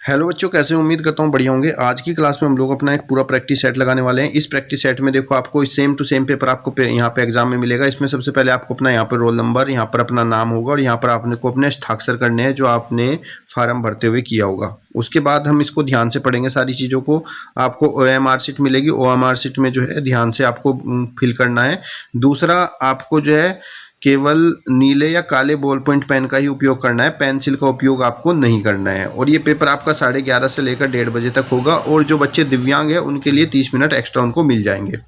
Hello बच्चों, कैसे हो? उम्मीद करता हूँ बढ़िया होंगे। आज की क्लास में हम लोग अपना एक पूरा प्रैक्टिस सेट लगाने वाले हैं। इस प्रैक्टिस सेट में देखो आपको सेम टू सेम पेपर आपको यहाँ पे एग्जाम में मिलेगा। इसमें सबसे पहले आपको अपना यहाँ पर रोल नंबर, यहाँ पर अपना नाम होगा और यहाँ पर आपने को अपने हस्ताक्षर करने हैं जो आपने फार्म भरते हुए किया होगा। उसके बाद हम इसको ध्यान से पढ़ेंगे सारी चीज़ों को। आपको OMR शीट मिलेगी, OMR शीट में जो है ध्यान से आपको फिल करना है। दूसरा, आपको जो है केवल नीले या काले बॉल पॉइंट पेन का ही उपयोग करना है, पेंसिल का उपयोग आपको नहीं करना है। और ये पेपर आपका 11:30 से लेकर 1:30 बजे तक होगा। और जो बच्चे दिव्यांग हैं उनके लिए 30 मिनट एक्स्ट्रा उनको मिल जाएंगे।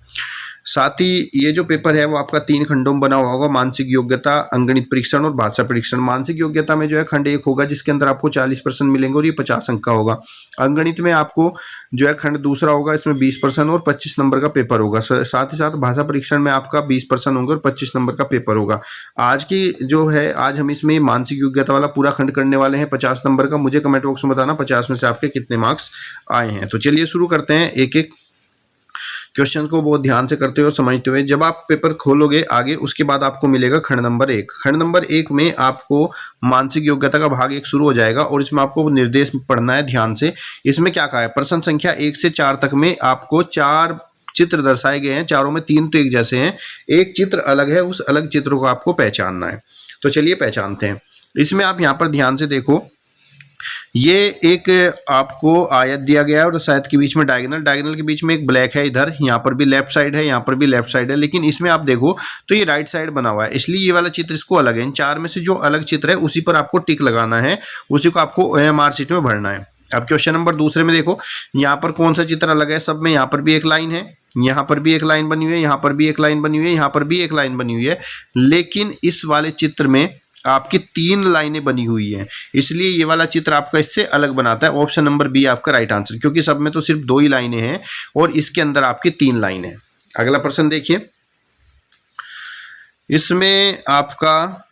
साथ ही ये जो पेपर है वो आपका 3 खंडों में बना हुआ होगा। मानसिक योग्यता, अंकगणित परीक्षण और भाषा परीक्षण। मानसिक योग्यता में जो है खंड 1 होगा जिसके अंदर आपको 40% मिलेंगे और ये 50 अंक का होगा। अंकगणित में आपको जो है खंड दूसरा होगा, इसमें 20% और 25 नंबर का पेपर होगा। साथ ही साथ भाषा परीक्षण में आपका 20% होगा और 25 नंबर का पेपर होगा। आज की जो है आज हम इसमें मानसिक योग्यता वाला पूरा खंड करने वाले हैं 50 नंबर का। मुझे कमेंट बॉक्स में बताना 50 में से आपके कितने मार्क्स आए हैं। तो चलिए शुरू करते हैं एक एक क्वेश्चन को बहुत ध्यान से करते हुए और समझते हुए। जब आप पेपर खोलोगे आगे, उसके बाद आपको मिलेगा खंड नंबर 1। खंड नंबर 1 में आपको मानसिक योग्यता का भाग 1 शुरू हो जाएगा और इसमें आपको निर्देश पढ़ना है ध्यान से। इसमें क्या कहा है, प्रश्न संख्या 1 से 4 तक में आपको 4 चित्र दर्शाए गए हैं। चारों में 3 तो एक जैसे हैं, एक चित्र अलग है, उस अलग चित्र को आपको पहचानना है। तो चलिए पहचानते हैं। इसमें आप यहाँ पर ध्यान से देखो, ये एक आपको आयत दिया गया है और शायद के बीच में डायगोनल के बीच में एक ब्लैक है। इधर यहाँ पर भी लेफ्ट साइड है, यहाँ पर भी लेफ्ट साइड है, लेकिन इसमें आप देखो तो ये राइट साइड बना हुआ है, इसलिए ये वाला चित्र इसको अलग है। इन 4 में से जो अलग चित्र है उसी पर आपको टिक लगाना है, उसी को आपको OMR शीट में भरना है। अब क्वेश्चन नंबर दूसरे में देखो, यहाँ पर कौन सा चित्र अलग है? सब में यहाँ पर भी एक लाइन है, यहाँ पर भी एक लाइन बनी हुई है, यहाँ पर भी एक लाइन बनी हुई है, यहाँ पर भी एक लाइन बनी हुई है, लेकिन इस वाले चित्र में आपकी 3 लाइनें बनी हुई हैं, इसलिए ये वाला चित्र आपका इससे अलग बनाता है। ऑप्शन नंबर बी आपका राइट आंसर, क्योंकि सब में तो सिर्फ 2 ही लाइनें हैं और इसके अंदर आपकी 3 लाइनें हैं। अगला प्रश्न देखिए, इसमें आपका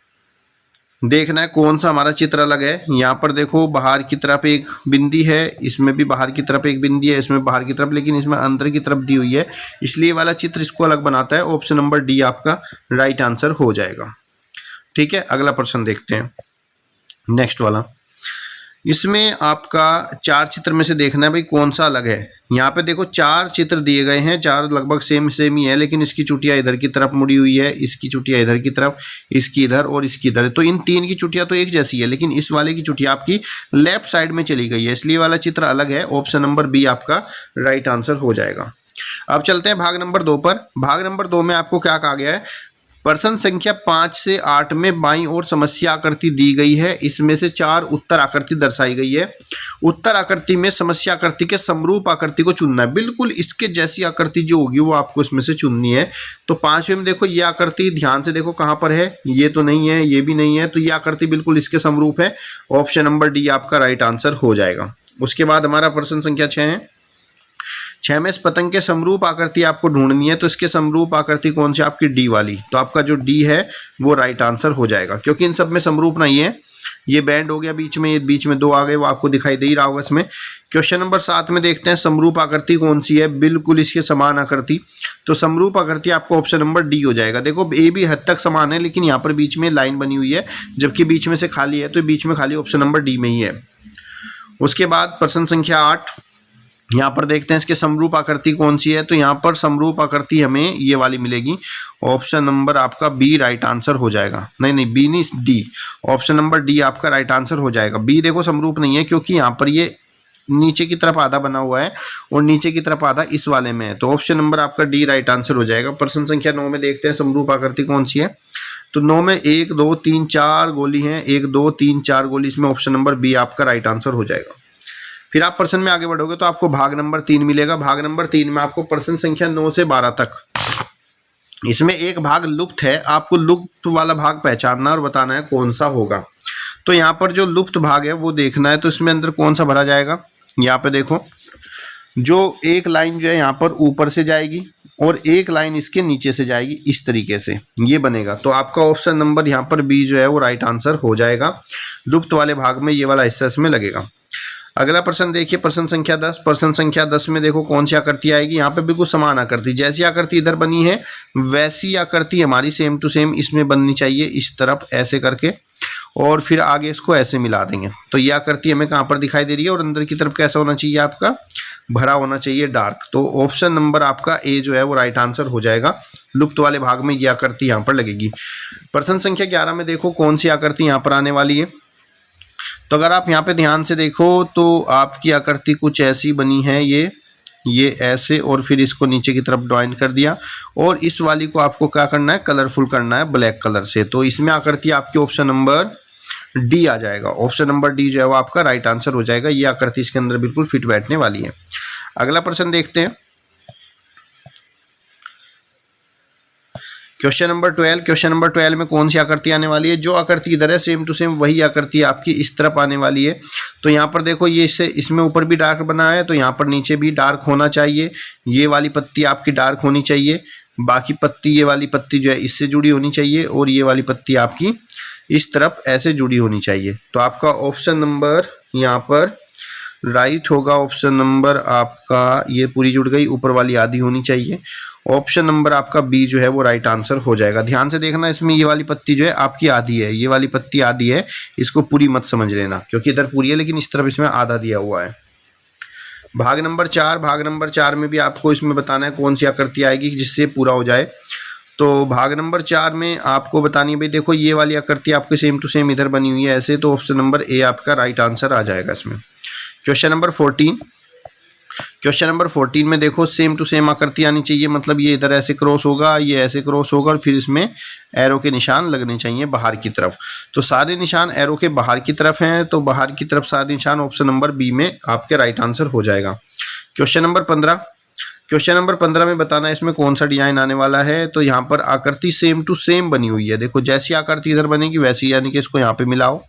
देखना है कौन सा हमारा चित्र अलग है। यहाँ पर देखो बाहर की तरफ एक बिंदी है, इसमें भी बाहर की तरफ एक बिंदी है, इसमें बाहर की तरफ, लेकिन इसमें अंदर की तरफ दी हुई है, इसलिए वाला चित्र इसको अलग बनाता है। ऑप्शन नंबर डी आपका राइट आंसर हो जाएगा। ठीक है, अगला प्रश्न देखते हैं, नेक्स्ट वाला। इसमें आपका 4 चित्र में से देखना है भाई कौन सा अलग है। यहाँ पे देखो 4 चित्र दिए गए हैं, 4 लगभग सेम ही है, लेकिन इसकी चुटिया इधर की तरफ मुड़ी हुई है, इसकी चुटिया इधर की तरफ, इसकी इधर और इसकी इधर। तो इन 3 की चुटिया तो एक जैसी है, लेकिन इस वाले की चुटिया आपकी लेफ्ट साइड में चली गई है, इसलिए वाला चित्र अलग है। ऑप्शन नंबर बी आपका राइट आंसर हो जाएगा। अब चलते हैं भाग नंबर 2 पर। भाग नंबर 2 में आपको क्या कहा गया है, प्रश्न संख्या 5 से 8 में बाईं ओर समस्या आकृति दी गई है, इसमें से 4 उत्तर आकृति दर्शाई गई है। उत्तर आकृति में समस्या आकृति के समरूप आकृति को चुनना है, बिल्कुल इसके जैसी आकृति जो होगी वो आपको इसमें से चुननी है। तो 5वें में देखो ये आकृति ध्यान से देखो कहाँ पर है, ये तो नहीं है, ये भी नहीं है, तो ये आकृति बिल्कुल इसके समरूप है। ऑप्शन नंबर डी आपका राइट आंसर हो जाएगा। उसके बाद हमारा प्रश्न संख्या 6 है। 6 में इस पतंग के समरूप आकृति आपको ढूंढनी है, तो इसके समरूप आकृति कौन सी? आपकी डी वाली। तो आपका जो डी है वो राइट आंसर हो जाएगा, क्योंकि इन सब में समरूप नहीं है। ये बैंड हो गया बीच में, ये बीच में 2 आ गए, वो आपको दिखाई दे ही रहा होगा इसमें। क्वेश्चन नंबर 7 में देखते हैं समरूप आकृति कौन सी है, बिल्कुल इसके समान आकृति। तो समरूप आकृति आपको ऑप्शन नंबर डी हो जाएगा। देखो ए भी हद तक समान है, लेकिन यहाँ पर बीच में लाइन बनी हुई है, जबकि बीच में से खाली है, तो बीच में खाली ऑप्शन नंबर डी में ही है। उसके बाद प्रश्न संख्या 8, यहाँ पर देखते हैं इसके समरूप आकृति कौन सी है। तो यहाँ पर समरूप आकृति हमें ये वाली मिलेगी। ऑप्शन नंबर आपका बी राइट आंसर हो जाएगा। नहीं, बी नहीं, डी। ऑप्शन नंबर डी आपका राइट आंसर हो जाएगा। बी देखो समरूप नहीं है, क्योंकि यहाँ पर ये नीचे की तरफ आधा बना हुआ है और नीचे की तरफ आधा इस वाले में है। तो ऑप्शन नंबर आपका डी राइट आंसर हो जाएगा। प्रश्न संख्या 9 में देखते हैं समरूप आकृति कौन सी है। तो 9 में 1 2 3 4 गोली है, 1 2 3 4 गोली, इसमें ऑप्शन नंबर बी आपका राइट आंसर हो जाएगा। फिर आप प्रश्न में आगे बढ़ोगे तो आपको भाग नंबर 3 मिलेगा। भाग नंबर 3 में आपको प्रश्न संख्या 9 से 12 तक, इसमें एक भाग लुप्त है, आपको लुप्त वाला भाग पहचानना और बताना है कौन सा होगा। तो यहाँ पर जो लुप्त भाग है वो देखना है, तो इसमें अंदर कौन सा भरा जाएगा। यहाँ पे देखो, जो एक लाइन जो है यहाँ पर ऊपर से जाएगी और एक लाइन इसके नीचे से जाएगी, इस तरीके से ये बनेगा। तो आपका ऑप्शन नंबर यहाँ पर बी जो है वो राइट आंसर हो जाएगा। लुप्त वाले भाग में ये वाला हिस्सा इसमें लगेगा। अगला प्रश्न देखिए, प्रश्न संख्या 10। प्रश्न संख्या 10 में देखो कौन सी आकृति आएगी। यहाँ पे बिल्कुल समान आकृति, जैसी आकृति इधर बनी है वैसी आकृति हमारी सेम टू सेम इसमें बननी चाहिए, इस तरफ ऐसे करके। और फिर आगे इसको ऐसे मिला देंगे। तो ये आकृति हमें कहाँ पर दिखाई दे रही है और अंदर की तरफ कैसा होना चाहिए आपका, भरा होना चाहिए, डार्क। तो ऑप्शन नंबर आपका ए जो है वो राइट आंसर हो जाएगा। लुप्त वाले भाग में ये आकृति यहाँ पर लगेगी। प्रश्न संख्या 11 में देखो कौन सी आकृति यहाँ पर आने वाली है। तो अगर आप यहाँ पे ध्यान से देखो तो आपकी आकृति कुछ ऐसी बनी है, ये ऐसे, और फिर इसको नीचे की तरफ ज्वाइन कर दिया, और इस वाली को आपको क्या करना है, कलरफुल करना है ब्लैक कलर से। तो इसमें आकृति आपकी ऑप्शन नंबर डी आ जाएगा। ऑप्शन नंबर डी जो है वो आपका राइट आंसर हो जाएगा। ये आकृति इसके अंदर बिल्कुल फिट बैठने वाली है। अगला प्रश्न देखते हैं, क्वेश्चन नंबर 12। क्वेश्चन नंबर 12 में कौन सी आकृति आने वाली है। जो आकृति इधर है सेम टू सेम वही आकृति आपकी इस तरफ आने वाली है। तो यहाँ पर देखो ये इसमें ऊपर भी डार्क बना है, तो यहाँ पर नीचे भी डार्क होना चाहिए। ये वाली पत्ती आपकी डार्क होनी चाहिए, बाकी पत्ती, ये वाली पत्ती जो है इससे जुड़ी होनी चाहिए, और ये वाली पत्ती आपकी इस तरफ ऐसे जुड़ी होनी चाहिए। तो आपका ऑप्शन नंबर यहाँ पर राइट होगा। ऑप्शन नंबर आपका ये पूरी जुड़ गई, ऊपर वाली आधी होनी चाहिए। ऑप्शन नंबर आपका बी जो है वो राइट आंसर हो जाएगा। ध्यान से देखना, इसमें ये वाली पत्ती जो है आपकी आधी है, ये वाली पत्ती आधी है, इसको पूरी मत समझ लेना क्योंकि इधर पूरी है लेकिन इस तरफ इसमें आधा दिया हुआ है। भाग नंबर 4। भाग नंबर 4 में भी आपको इसमें बताना है कौन सी आकृति आएगी जिससे पूरा हो जाए। तो भाग नंबर 4 में आपको बतानी है भाई, देखो ये वाली आकृति आपके सेम टू सेम इधर बनी हुई है ऐसे, तो ऑप्शन नंबर ए आपका राइट आंसर आ जाएगा इसमें। Question number 14। क्वेश्चन नंबर 14 में देखो सेम टू सेम आकृति आनी चाहिए, मतलब ये इधर ऐसे क्रॉस होगा, ये ऐसे क्रॉस होगा, और फिर इसमें एरो के निशान लगने चाहिए बाहर की तरफ। तो सारे निशान एरो के बाहर की तरफ हैं, तो बाहर की तरफ सारे निशान ऑप्शन नंबर बी में आपके राइट आंसर हो जाएगा। Question number 15। क्वेश्चन नंबर 15 में बताना है इसमें कौन सा डिजाइन आने वाला है। तो यहाँ पर आकृति सेम टू सेम बनी हुई है, देखो जैसी आकृति इधर बनेगी वैसी, यानी कि इसको यहाँ पे मिलाओ।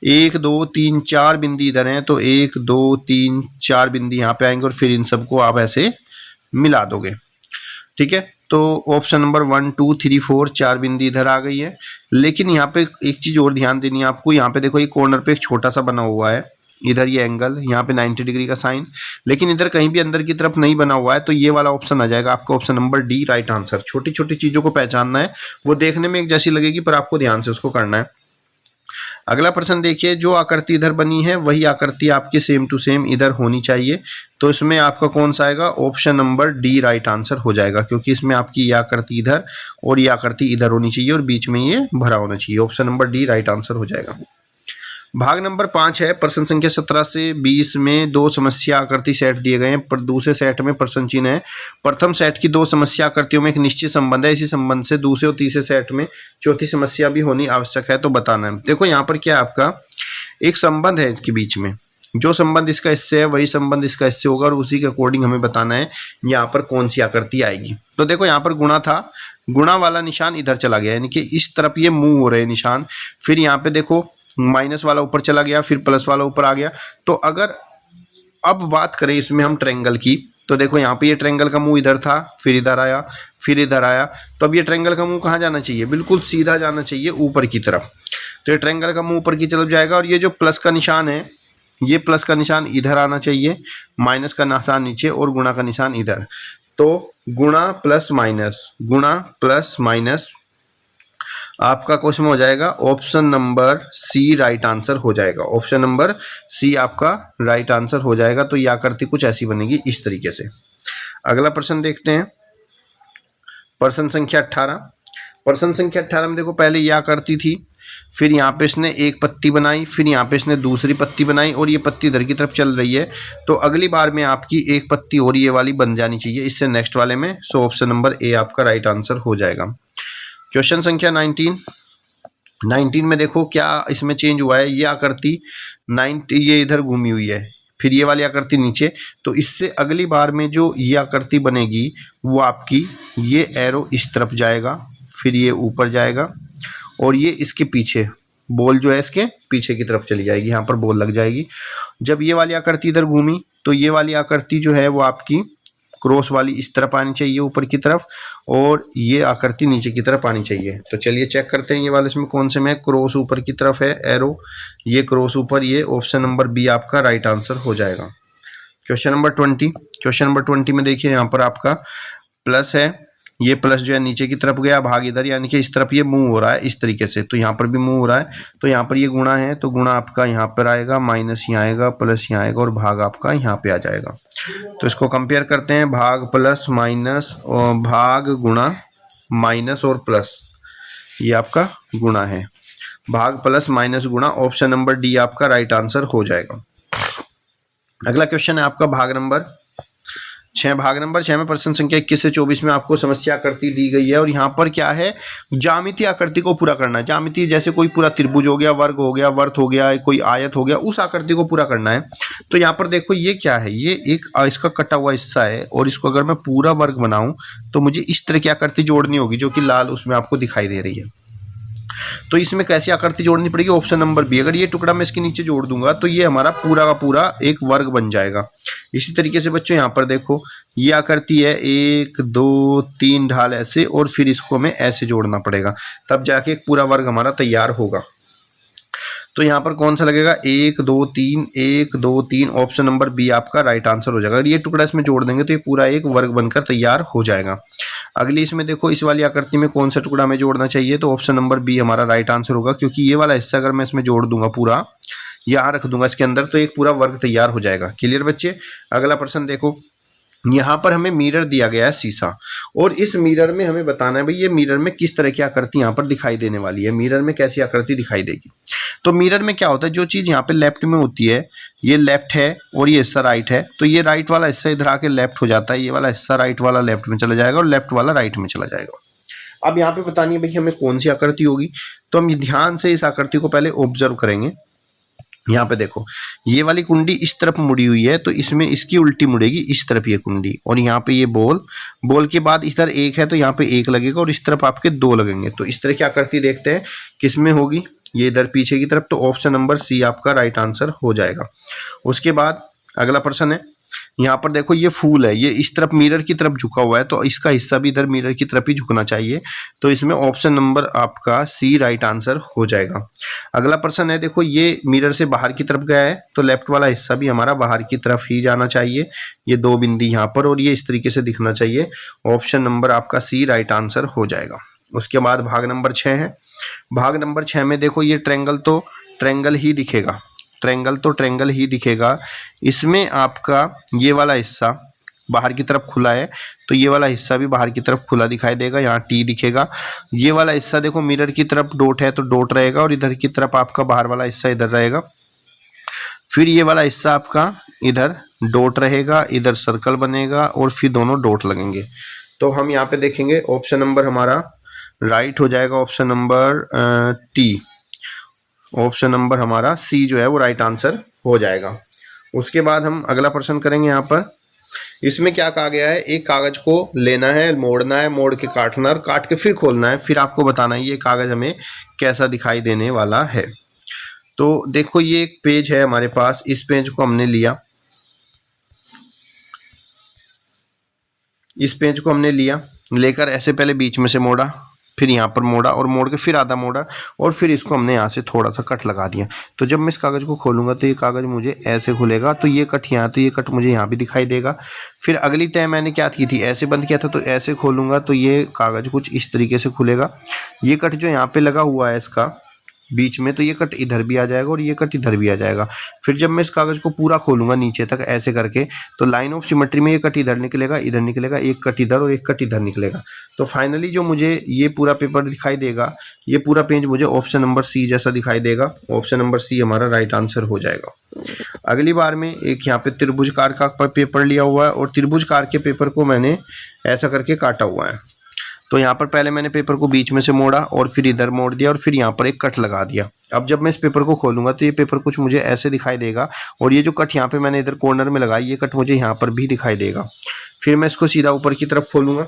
1 2 3 4 बिंदी इधर हैं, तो 1 2 3 4 बिंदी यहाँ पे आएंगे, और फिर इन सबको आप ऐसे मिला दोगे। ठीक है, तो ऑप्शन नंबर 1 2 3 4 4 बिंदी इधर आ गई है। लेकिन यहाँ पे एक चीज और ध्यान देनी है आपको, यहाँ पे देखो ये कॉर्नर पे एक छोटा सा बना हुआ है, इधर ये एंगल, यहाँ पे 90 डिग्री का साइन, लेकिन इधर कहीं भी अंदर की तरफ नहीं बना हुआ है, तो ये वाला ऑप्शन आ जाएगा आपका option number D right answer. छोटी छोटी चीजों को पहचानना है, वो देखने में एक जैसी लगेगी पर आपको ध्यान से उसको करना है। अगला प्रश्न देखिए, जो आकृति इधर बनी है वही आकृति आपकी सेम टू सेम इधर होनी चाहिए। तो इसमें आपका कौन सा आएगा, option number D right answer हो जाएगा, क्योंकि इसमें आपकी ये आकृति इधर और ये आकृति इधर होनी चाहिए और बीच में ये भरा होना चाहिए। Option number D right answer हो जाएगा। भाग नंबर 5 है। प्रश्न संख्या 17 से 20 में 2 समस्या आकृति सेट दिए गए हैं, पर दूसरे सेट में प्रश्न चिन्ह है। प्रथम सेट की 2 समस्या आकृतियों में एक निश्चित संबंध है, इसी संबंध से दूसरे और तीसरे सेट में चौथी समस्या भी होनी आवश्यक है, तो बताना है। देखो यहाँ पर क्या आपका एक संबंध है इसके बीच में, जो संबंध इसका इससे है वही संबंध इसका इससे होगा, और उसी के अकॉर्डिंग हमें बताना है यहाँ पर कौन सी आकृति आएगी। तो देखो यहाँ पर गुणा था, गुणा वाला निशान इधर चला गया, यानी कि इस तरफ ये मूव हो रहे हैं निशान। फिर यहाँ पे देखो माइनस वाला ऊपर चला गया, फिर प्लस वाला ऊपर आ गया। तो अगर अब बात करें इसमें हम ट्रायंगल की, तो देखो यहाँ पे ये ट्रायंगल का मुंह इधर था, फिर इधर आया, फिर इधर आया, तो अब ये ट्रायंगल का मुंह कहाँ जाना चाहिए, बिल्कुल सीधा जाना चाहिए ऊपर की तरफ। तो ये ट्रायंगल का मुंह ऊपर की तरफ जाएगा, और ये जो प्लस का निशान है, ये प्लस का निशान इधर आना चाहिए, माइनस का निशान नीचे, और गुणा का निशान इधर। तो गुणा प्लस माइनस आपका क्वेश्चन हो जाएगा option number C right answer हो जाएगा। ऑप्शन नंबर सी आपका राइट आंसर हो जाएगा। तो यह आकृति कुछ ऐसी बनेगी इस तरीके से। अगला प्रश्न देखते हैं, प्रश्न संख्या 18। प्रश्न संख्या 18 में देखो पहले यह आकृति थी, फिर यहाँ पे इसने एक पत्ती बनाई, फिर यहाँ पे इसने दूसरी पत्ती बनाई, और ये पत्ती इधर की तरफ चल रही है। तो अगली बार में आपकी एक पत्ती और ये वाली बन जानी चाहिए इससे नेक्स्ट वाले में। सो ऑप्शन नंबर ए आपका राइट आंसर हो जाएगा। क्वेश्चन संख्या 19 में देखो क्या इसमें चेंज हुआ है। ये आकृति 90 ये इधर घूमी हुई है, फिर ये वाली आकृति नीचे, तो इससे अगली बार में जो ये आकृति बनेगी वो आपकी ये एरो इस तरफ जाएगा, फिर ये ऊपर जाएगा, और ये इसके पीछे बॉल जो है इसके पीछे की तरफ चली जाएगी, यहाँ पर बॉल लग जाएगी। जब ये वाली आकृति इधर घूमी तो ये वाली आकृति जो है वो आपकी क्रॉस वाली इस तरफ आनी चाहिए ऊपर की तरफ, और ये आकृति नीचे की तरफ आनी चाहिए। तो चलिए चेक करते हैं ये वाले इसमें कौन से में क्रॉस ऊपर की तरफ है एरो, ये क्रॉस ऊपर, ये ऑप्शन नंबर बी आपका राइट आंसर हो जाएगा। Question number 20। क्वेश्चन नंबर 20 में देखिए यहाँ पर आपका प्लस है, ये प्लस जो है नीचे की तरफ गया, भाग इधर, यानी कि इस तरफ ये मूव हो रहा है इस तरीके से। तो यहाँ पर भी मूव हो रहा है, तो यहाँ पर ये गुणा है, तो गुणा आपका यहाँ पर आएगा, माइनस यहाँ आएगा, प्लस यहाँ आएगा और भाग आपका यहाँ पे आ जाएगा। तो इसको कंपेयर करते हैं, भाग प्लस माइनस और भाग गुणा माइनस और प्लस, ये आपका गुणा है, भाग प्लस माइनस गुणा। ऑप्शन नंबर डी आपका राइट आंसर हो जाएगा। अगला क्वेश्चन है आपका भाग नंबर 6। भाग नंबर 6 में प्रश्न संख्या 21 से 24 में आपको समस्या आकृति दी गई है और यहाँ पर क्या है, ज्यामितीय आकृति को पूरा करना है। ज्यामितीय जैसे कोई पूरा त्रिभुज हो गया, वर्ग हो गया, वर्त हो गया, कोई आयत हो गया, उस आकृति को पूरा करना है। तो यहाँ पर देखो ये क्या है, ये एक इसका कटा हुआ हिस्सा है और इसको अगर मैं पूरा वर्ग बनाऊं तो मुझे इस तरह की आकृति जोड़नी होगी जो कि लाल उसमें आपको दिखाई दे रही है। तो इसमें कैसी आकृति जोड़नी पड़ेगी, ऑप्शन नंबर बी। अगर ये टुकड़ा मैं इसके नीचे जोड़ दूंगा तो ये हमारा पूरा का पूरा एक वर्ग बन जाएगा। इसी तरीके से बच्चों यहाँ पर देखो ये आकृति है 1 2 3 ढाल ऐसे, और फिर इसको हमें ऐसे जोड़ना पड़ेगा, तब जाके एक पूरा वर्ग हमारा तैयार होगा। तो यहाँ पर कौन सा लगेगा, 1 2 3 1 2 3, ऑप्शन नंबर बी आपका राइट आंसर हो जाएगा। अगर ये टुकड़ा इसमें जोड़ देंगे तो ये पूरा एक वर्ग बनकर तैयार हो जाएगा। अगली इसमें देखो इस वाली आकृति में कौन सा टुकड़ा हमें जोड़ना चाहिए, तो ऑप्शन नंबर बी हमारा राइट आंसर होगा, क्योंकि ये वाला हिस्सा अगर मैं इसमें जोड़ दूंगा पूरा, यहाँ रख दूंगा इसके अंदर, तो एक पूरा वर्ग तैयार हो जाएगा। क्लियर बच्चे। अगला प्रश्न देखो, यहाँ पर हमें मिरर दिया गया है शीशा, और इस मिरर में हमें बताना है भाई ये मिरर में किस तरह की आकृति यहाँ पर दिखाई देने वाली है, मिरर में कैसी आकृति दिखाई देगी। तो मिरर में क्या होता है, जो चीज यहाँ पे लेफ्ट में होती है, ये लेफ्ट है और ये हिस्सा राइट है, तो ये राइट वाला हिस्सा इधर आके लेफ्ट हो जाता है, ये वाला हिस्सा राइट वाला लेफ्ट में चला जाएगा और लेफ्ट वाला राइट में चला जाएगा। अब यहाँ पे बतानी है भाई हमें कौन सी आकृति होगी, तो हम ध्यान से इस आकृति को पहले ऑब्जर्व करेंगे। यहाँ पे देखो ये वाली कुंडी इस तरफ मुड़ी हुई है, तो इसमें इसकी उल्टी मुड़ेगी इस तरफ ये कुंडी, और यहाँ पे ये बॉल के बाद इधर 1 है तो यहाँ पे 1 लगेगा और इस तरफ आपके 2 लगेंगे। तो इस तरह की आकृति देखते हैं किसमें होगी, ये इधर पीछे की तरफ। तो ऑप्शन नंबर सी आपका राइट आंसर हो जाएगा। उसके बाद अगला प्रश्न है, यहाँ पर देखो ये फूल है, ये इस तरफ मिरर की तरफ झुका हुआ है, तो इसका हिस्सा भी इधर मिरर की तरफ ही झुकना चाहिए। तो इसमें ऑप्शन नंबर आपका सी राइट आंसर हो जाएगा। अगला प्रश्न है, देखो ये मिरर से बाहर की तरफ गया है, तो लेफ्ट वाला हिस्सा भी हमारा बाहर की तरफ ही जाना चाहिए, ये 2 बिंदी यहाँ पर, और ये इस तरीके से दिखना चाहिए। ऑप्शन नंबर आपका सी राइट आंसर हो जाएगा। उसके बाद भाग नंबर 6 है। भाग नंबर 6 में देखो ये ट्रायंगल तो ट्रायंगल ही दिखेगा, ट्रायंगल तो ट्रायंगल ही दिखेगा। इसमें आपका ये वाला हिस्सा बाहर की तरफ खुला है, तो ये वाला हिस्सा भी बाहर की तरफ खुला दिखाई देगा, यहाँ टी दिखेगा। ये वाला हिस्सा देखो मिरर की तरफ डॉट है तो डॉट रहेगा, और इधर की तरफ आपका बाहर वाला हिस्सा इधर रहेगा। फिर ये वाला हिस्सा आपका इधर डॉट रहेगा, इधर सर्कल बनेगा और फिर दोनों डॉट लगेंगे। तो हम यहाँ पे देखेंगे ऑप्शन नंबर हमारा राइट हो जाएगा, option number T, option number हमारा सी जो है वो राइट आंसर हो जाएगा। उसके बाद हम अगला प्रश्न करेंगे। यहाँ पर इसमें क्या कहा गया है, एक कागज को लेना है, मोड़ना है, मोड़ के काटना और काट के फिर खोलना है, फिर आपको बताना है ये कागज हमें कैसा दिखाई देने वाला है। तो देखो ये एक पेज है हमारे पास, इस पेज को हमने लिया, इस पेज को हमने लिया, लेकर ऐसे पहले बीच में से मोड़ा, फिर यहाँ पर मोड़ा और मोड़ के फिर आधा मोड़ा, और फिर इसको हमने यहाँ से थोड़ा सा कट लगा दिया। तो जब मैं इस कागज़ को खोलूंगा तो ये कागज़ मुझे ऐसे खुलेगा, तो ये कट यहाँ, तो ये कट मुझे यहाँ भी दिखाई देगा। फिर अगली तय मैंने क्या की थी, ऐसे बंद किया था, तो ऐसे खोलूंगा तो ये कागज़ कुछ इस तरीके से खुलेगा। ये कट जो यहाँ पे लगा हुआ है इसका बीच में, तो ये कट इधर भी आ जाएगा और ये कट इधर भी आ जाएगा। फिर जब मैं इस कागज़ को पूरा खोलूंगा नीचे तक ऐसे करके, तो लाइन ऑफ सिमेट्री में ये कट इधर निकलेगा, इधर निकलेगा, एक कट इधर और एक कट इधर निकलेगा। तो फाइनली जो मुझे ये पूरा पेपर दिखाई देगा, ये पूरा पेज मुझे ऑप्शन नंबर सी जैसा दिखाई देगा। ऑप्शन नंबर सी हमारा राइट आंसर हो जाएगा। अगली बार में एक यहाँ पे त्रिभुजकार का पेपर लिया हुआ है, और त्रिभुजकार के पेपर को मैंने ऐसा करके काटा हुआ है। तो यहाँ पर पहले मैंने पेपर को बीच में से मोड़ा और फिर इधर मोड़ दिया और फिर यहाँ पर एक कट लगा दिया। अब जब मैं इस पेपर को खोलूंगा तो ये पेपर कुछ मुझे ऐसे दिखाई देगा, और ये जो कट यहाँ पे मैंने इधर कॉर्नर में लगाई, ये कट मुझे यहाँ पर भी दिखाई देगा। फिर मैं इसको सीधा ऊपर की तरफ खोलूंगा।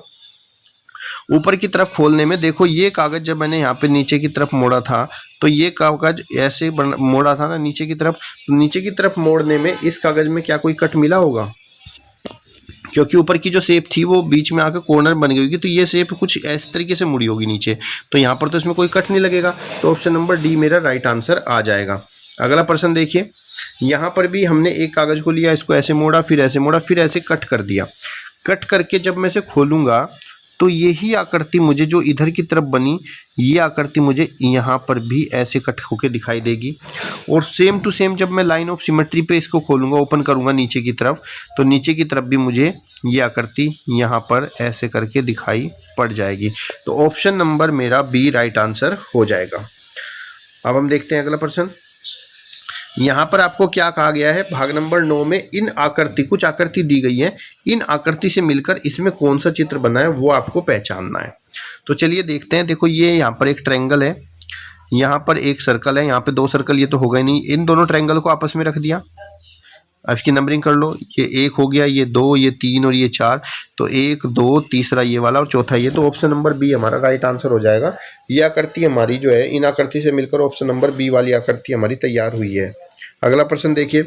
ऊपर की तरफ खोलने में देखो ये कागज जब मैंने यहाँ पे नीचे की तरफ मोड़ा था, तो ये कागज ऐसे मोड़ा था ना नीचे की तरफ, तो नीचे की तरफ मोड़ने में इस कागज में क्या कोई कट मिला होगा, क्योंकि ऊपर की जो शेप थी वो बीच में आकर कॉर्नर बन गई होगी, तो ये शेप कुछ इस तरीके से मुड़ी होगी नीचे, तो यहाँ पर तो इसमें कोई कट नहीं लगेगा। तो ऑप्शन नंबर डी मेरा राइट आंसर आ जाएगा। अगला प्रश्न देखिए, यहाँ पर भी हमने एक कागज को लिया, इसको ऐसे मोड़ा, फिर ऐसे मोड़ा, फिर ऐसे कट कर दिया। कट करके जब मैं इसे खोलूंगा तो यही आकृति मुझे जो इधर की तरफ बनी, ये आकृति मुझे यहाँ पर भी ऐसे कट होके दिखाई देगी। और सेम टू सेम जब मैं लाइन ऑफ सिमेट्री पे इसको खोलूँगा, ओपन करूँगा नीचे की तरफ, तो नीचे की तरफ भी मुझे ये आकृति यहाँ पर ऐसे करके दिखाई पड़ जाएगी। तो ऑप्शन नंबर मेरा बी राइट आंसर हो जाएगा। अब हम देखते हैं अगला प्रश्न। यहाँ पर आपको क्या कहा गया है, भाग नंबर 9 में इन आकृति, कुछ आकृति दी गई है, इन आकृति से मिलकर इसमें कौन सा चित्र बना है वो आपको पहचानना है। तो चलिए देखते हैं। देखो ये यहाँ पर एक ट्रायंगल है, यहाँ पर एक सर्कल है, यहाँ पे 2 सर्कल, ये तो होगा ही नहीं। इन दोनों ट्रायंगल को आपस में रख दिया, अब इसकी नंबरिंग कर लो। ये 1 हो गया, ये 2, ये 3 और ये 4। तो 1 2 तीसरा ये वाला और चौथा ये। तो ऑप्शन नंबर बी हमारा राइट आंसर हो जाएगा। ये आकृति हमारी जो है, इन आकृति से मिलकर ऑप्शन नंबर बी वाली आकृति हमारी तैयार हुई है। अगला प्रश्न देखिए,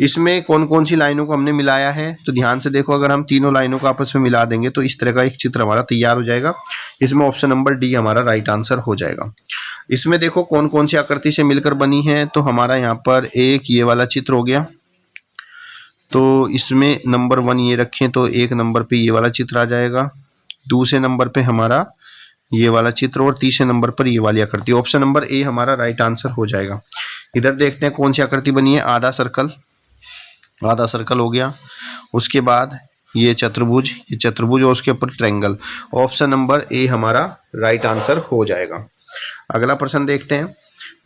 इसमें कौन कौन सी लाइनों को हमने मिलाया है। तो ध्यान से देखो, अगर हम तीनों लाइनों को आपस में मिला देंगे तो इस तरह का एक चित्र हमारा तैयार हो जाएगा। इसमें ऑप्शन नंबर डी हमारा राइट आंसर हो जाएगा। इसमें देखो कौन कौन सी आकृति से मिलकर बनी है। तो हमारा यहाँ पर एक ये वाला चित्र हो गया, तो इसमें नंबर 1 ये रखें तो 1 नंबर पे ये वाला चित्र आ जाएगा, दूसरे नंबर पे हमारा ये वाला चित्र और तीसरे नंबर पर ये वाली आकृति। ऑप्शन नंबर ए हमारा राइट आंसर हो जाएगा। इधर देखते हैं कौन सी आकृति बनी है। आधा सर्कल, आधा सर्कल हो गया। उसके बाद ये चतुर्भुज, ये चतुर्भुज और उसके ऊपर ट्रायंगल। ऑप्शन नंबर ए हमारा राइट आंसर हो जाएगा। अगला प्रश्न देखते हैं,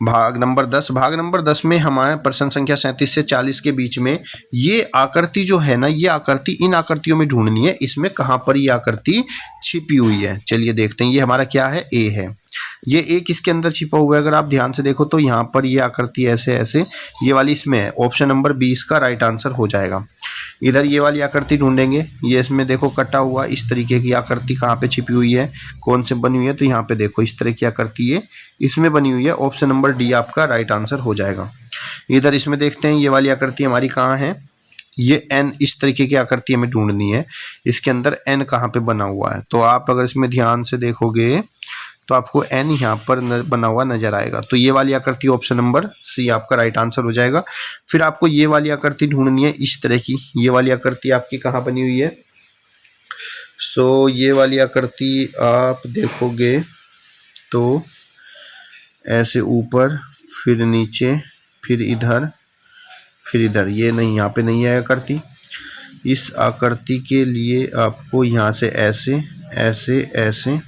भाग नंबर 10। भाग नंबर 10 में हमारे प्रश्न संख्या 37 से 40 के बीच में ये आकृति जो है ना, ये आकृति इन आकृतियों में ढूंढनी है, इसमें कहाँ पर ये आकृति छिपी हुई है। चलिए देखते हैं। ये हमारा क्या है, ए है। ये ए किसके अंदर छिपा हुआ है, अगर आप ध्यान से देखो तो यहाँ पर ये आकृति ऐसे ऐसे ये वाली इसमें है। ऑप्शन नंबर 20 का राइट आंसर हो जाएगा। इधर ये वाली आकृति ढूंढेंगे, ये इसमें देखो कटा हुआ इस तरीके की आकृति कहाँ पे छिपी हुई है, कौन से बनी हुई है। तो यहाँ पे देखो इस तरह की आकृति ये इसमें बनी हुई है। ऑप्शन नंबर डी आपका राइट आंसर हो जाएगा। इधर इसमें देखते हैं ये वाली आकृति हमारी कहाँ है, ये एन, इस तरीके की आकृति हमें ढूंढनी है। इसके अंदर एन कहाँ पे बना हुआ है, तो आप अगर इसमें ध्यान से देखोगे तो आपको एन यहाँ पर बना हुआ नजर आएगा। तो ये वाली आकृति ऑप्शन नंबर सी आपका राइट आंसर हो जाएगा। फिर आपको ये वाली आकृति ढूंढनी है इस तरह की। ये वाली आकृति आपकी कहाँ बनी हुई है, सो ये वाली आकृति आप देखोगे तो ऐसे ऊपर, फिर नीचे, फिर इधर, फिर इधर। ये नहीं, यहाँ पे नहीं है आकृति। इस आकृति के लिए आपको यहाँ से ऐसे ऐसे ऐसे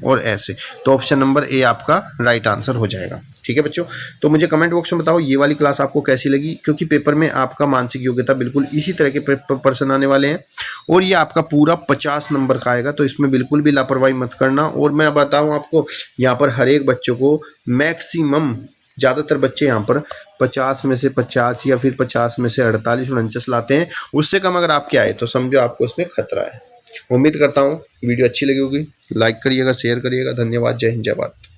और ऐसे। तो ऑप्शन नंबर ए आपका राइट आंसर हो जाएगा। ठीक है बच्चों, तो मुझे कमेंट बॉक्स में बताओ ये वाली क्लास आपको कैसी लगी, क्योंकि पेपर में आपका मानसिक योग्यता बिल्कुल इसी तरह के प्रश्न आने वाले हैं और ये आपका पूरा 50 नंबर का आएगा। तो इसमें बिल्कुल भी लापरवाही मत करना। और मैं बताऊं आपको, यहाँ पर हर एक बच्चों को मैक्सिमम, ज़्यादातर बच्चे यहाँ पर 50 में से 50 या फिर 50 में से 48 49 लाते हैं। उससे कम अगर आपके आए तो समझो आपको इसमें खतरा है। उम्मीद करता हूँ वीडियो अच्छी लगी होगी। लाइक करिएगा, शेयर करिएगा। धन्यवाद। जय हिंद, जय भारत।